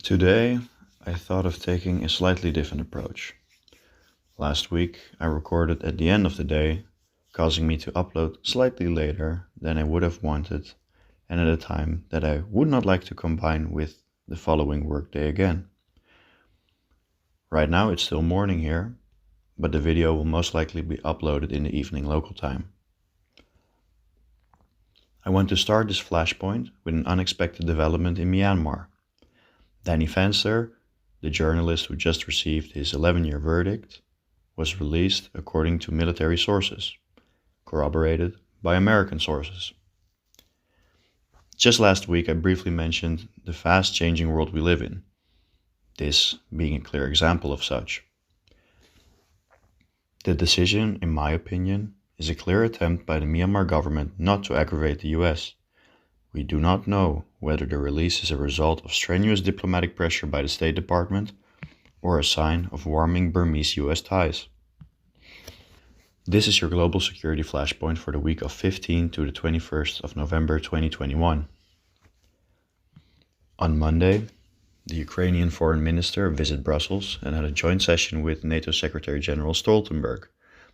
Today, I thought of taking a slightly different approach. Last week, I recorded at the end of the day, causing me to upload slightly later than I would have wanted and at a time that I would not like to combine with the following workday again. Right now, it's still morning here, but the video will most likely be uploaded in the evening local time. I want to start this flashpoint with an unexpected development in Myanmar. Danny Fenster, the journalist who just received his 11-year verdict, was released according to military sources, corroborated by American sources. Just last week I briefly mentioned the fast-changing world we live in, this being a clear example of such. The decision, in my opinion, is a clear attempt by the Myanmar government not to aggravate the US. We do not know whether the release is a result of strenuous diplomatic pressure by the State Department or a sign of warming Burmese-US ties. This is your Global Security Flashpoint for the week of 15 to the 21st of November 2021. On Monday, the Ukrainian Foreign Minister visited Brussels and had a joint session with NATO Secretary General Stoltenberg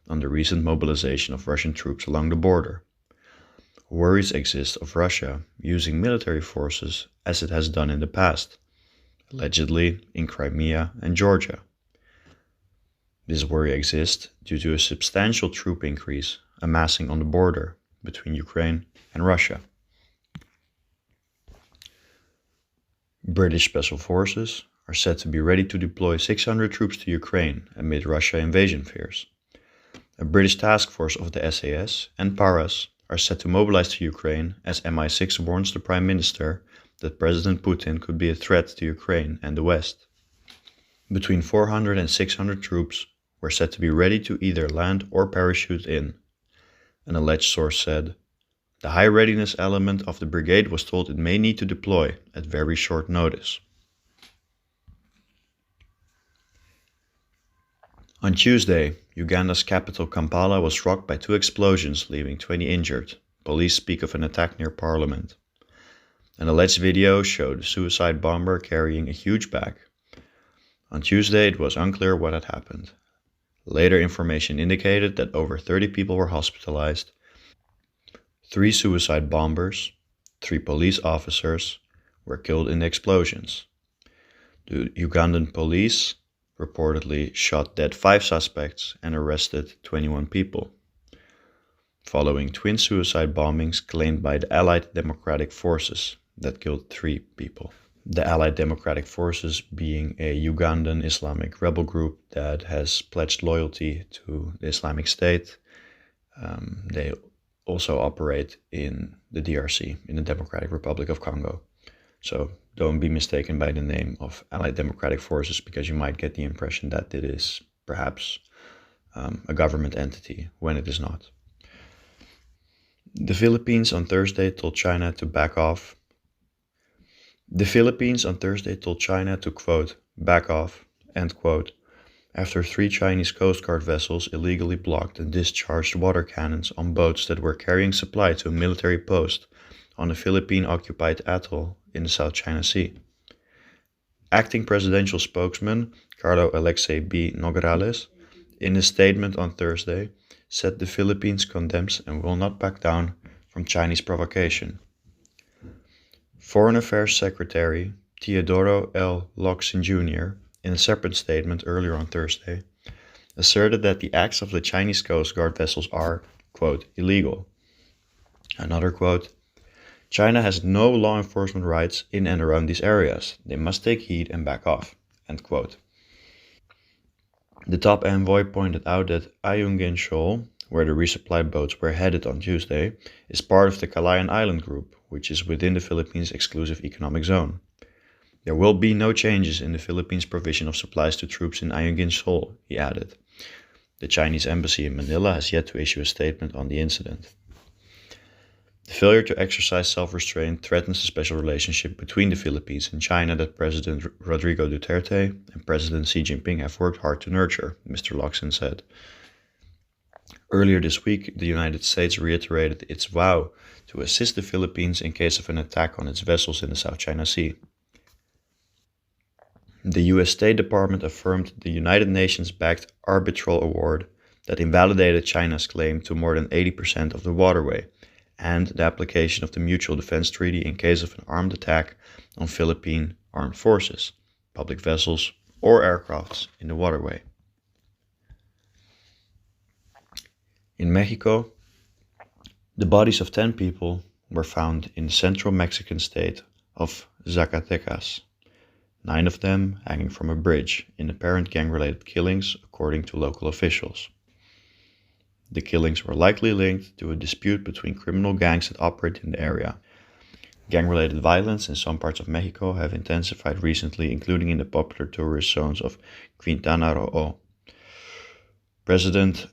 on the recent mobilization of Russian troops along the border. Worries exist of Russia using military forces as it has done in the past, allegedly in Crimea and Georgia. This worry exists due to a substantial troop increase amassing on the border between Ukraine and Russia. British Special Forces are said to be ready to deploy 600 troops to Ukraine amid Russia invasion fears. A British task force of the SAS and Paras are set to mobilize to Ukraine as MI6 warns the Prime Minister that President Putin could be a threat to Ukraine and the West. Between 400 and 600 troops were said to be ready to either land or parachute in. An alleged source said, "The high readiness element of the brigade was told it may need to deploy at very short notice." On Tuesday, Uganda's capital Kampala was rocked by 2 explosions, leaving 20 injured. Police speak of an attack near Parliament. An alleged video showed a suicide bomber carrying a huge bag. On Tuesday, it was unclear what had happened. Later information indicated that over 30 people were hospitalized. 3 suicide bombers, 3 police officers were killed in the explosions. The Ugandan police reportedly shot dead 5 suspects and arrested 21 people, following twin suicide bombings claimed by the Allied Democratic Forces that killed 3 people. The Allied Democratic Forces being a Ugandan Islamic rebel group that has pledged loyalty to the Islamic State. They also operate in the DRC, in the Democratic Republic of Congo. So don't be mistaken by the name of Allied Democratic Forces, because you might get the impression that it is perhaps a government entity when it is not. The Philippines on Thursday told China to back off. The Philippines on Thursday told China to, quote, back off, end quote, after 3 Chinese Coast Guard vessels illegally blocked and discharged water cannons on boats that were carrying supply to a military post on a Philippine-occupied atoll in the South China Sea. Acting presidential spokesman Carlo Alexei B. Nograles, in a statement on Thursday, said the Philippines condemns and will not back down from Chinese provocation. Foreign Affairs Secretary Teodoro L. Locsin Jr., in a separate statement earlier on Thursday, asserted that the acts of the Chinese Coast Guard vessels are, quote, illegal. Another quote, China has no law enforcement rights in and around these areas. They must take heed and back off, end quote. The top envoy pointed out that Ayungin Shoal, where the resupply boats were headed on Tuesday, is part of the Calayan Island Group, which is within the Philippines' exclusive economic zone. There will be no changes in the Philippines' provision of supplies to troops in Ayungin Shoal, he added. The Chinese embassy in Manila has yet to issue a statement on the incident. The failure to exercise self-restraint threatens the special relationship between the Philippines and China that President Rodrigo Duterte and President Xi Jinping have worked hard to nurture, Mr. Locsin said. Earlier this week, the United States reiterated its vow to assist the Philippines in case of an attack on its vessels in the South China Sea. The US State Department affirmed the United Nations-backed arbitral award that invalidated China's claim to more than 80% of the waterway and the application of the Mutual Defense Treaty in case of an armed attack on Philippine armed forces, public vessels, or aircrafts in the waterway. In Mexico, the bodies of 10 people were found in the central Mexican state of Zacatecas, 9 of them hanging from a bridge in apparent gang-related killings, according to local officials. The killings were likely linked to a dispute between criminal gangs that operate in the area. Gang-related violence in some parts of Mexico have intensified recently, including in the popular tourist zones of Quintana Roo. President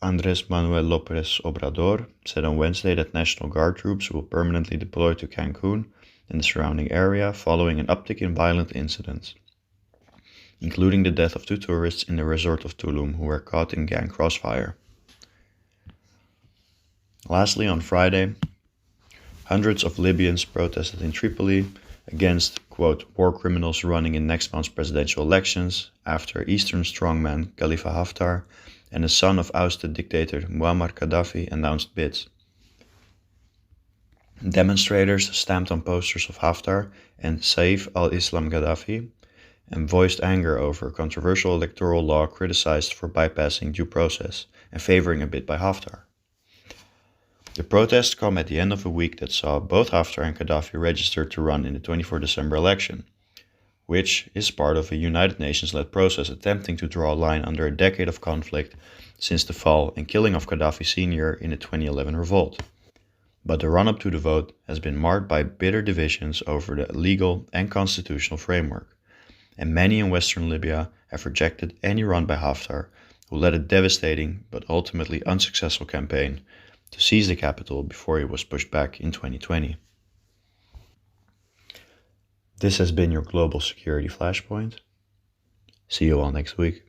Andrés Manuel López Obrador said on Wednesday that National Guard troops will permanently deploy to Cancun and the surrounding area following an uptick in violent incidents, including the death of 2 tourists in the resort of Tulum who were caught in gang crossfire. Lastly, on Friday, hundreds of Libyans protested in Tripoli against, quote, war criminals running in next month's presidential elections after Eastern strongman Khalifa Haftar and the son of ousted dictator Muammar Gaddafi announced bids. Demonstrators stamped on posters of Haftar and Saif al-Islam Gaddafi and voiced anger over a controversial electoral law criticized for bypassing due process and favoring a bid by Haftar. The protests come at the end of a week that saw both Haftar and Gaddafi registered to run in the 24 December election, which is part of a United Nations-led process attempting to draw a line under a decade of conflict since the fall and killing of Gaddafi Sr. in the 2011 revolt. But the run-up to the vote has been marked by bitter divisions over the legal and constitutional framework, and many in western Libya have rejected any run by Haftar, who led a devastating but ultimately unsuccessful campaign to seize the capital before he was pushed back in 2020. This has been your Global Security Flashpoint. See you all next week.